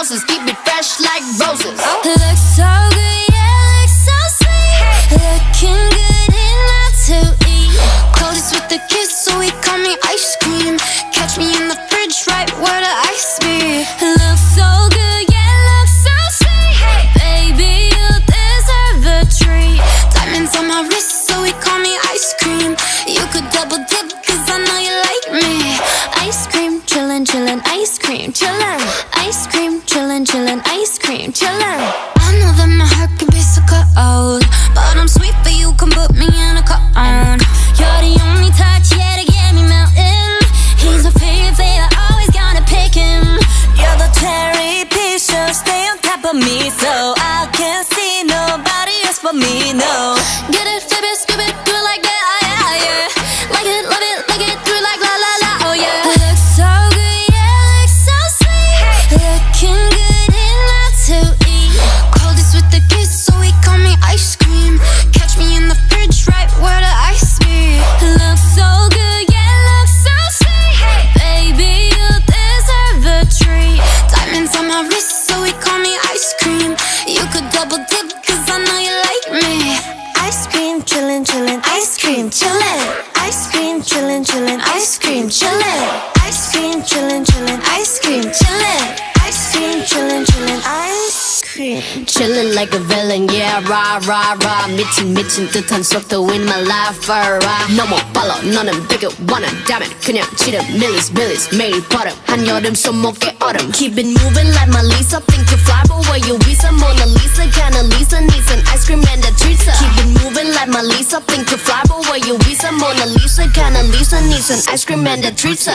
roses, keep it fresh like roses. Looks so good, yeah, looks so sweet. Looking good enough to eat. Coldest with the kiss, so he call me ice cream. Catch me in the fridge, right where the ice be. Looks so good, yeah, looks so sweet. Baby, you deserve a treat. Diamonds on my wrist, so he call me ice cream. You could double dip, cause I know you like me. Ice cream, chillin', chillin', ice cream, chillin'. Ice cream, chillin', chillin', ice cream, chillin'. I know that my heart can be so cold, but I'm sweet, but you can put me in a cone. You're the only touch, yeah, to get me melting. He's a favorite, always gotta pick him. You're the cherry piece, so stay on top of me, so I can't see nobody else but me, no. Get it, flip it, skip it, do it like that, yeah, yeah. Like it, love it, like it, do it like la la la, oh yeah. Looks so good, yeah, looks so sweet. Looking good enough to eat. Coldest with the kiss, so he call me ice cream. Catch me in the fridge, right where the ice be. Looks so good, yeah, looks so sweet. Baby, you deserve a treat. Diamonds on my wrist, so he call me ice cream. You could double dip, cause I know you like me. Ice cream, chillin', chillin', ice cream, chillin'. Ice cream, chillin', chillin', ice cream, chillin'. Ice cream, chillin', chillin', ice cream, chillin'. Ice cream, chillin', chillin', ice cream. Chillin' like a villain, yeah, rah, rah, rah. 미친 듯한 속도 in my life, rah. 너무 빨라, 너는 되게 원한 다면 그냥 지름 밀리스, 매일 버릇 한여름 손목에 얼음. Keep it moving like my Lisa, think you fly, but where you visa? Mona Lisa, kinda Lisa, needs an ice cream and a treat. Keep it moving like my Lisa, think you fly, but where you visa? Mona Lisa, kinda Lisa, needs an ice cream and a treat.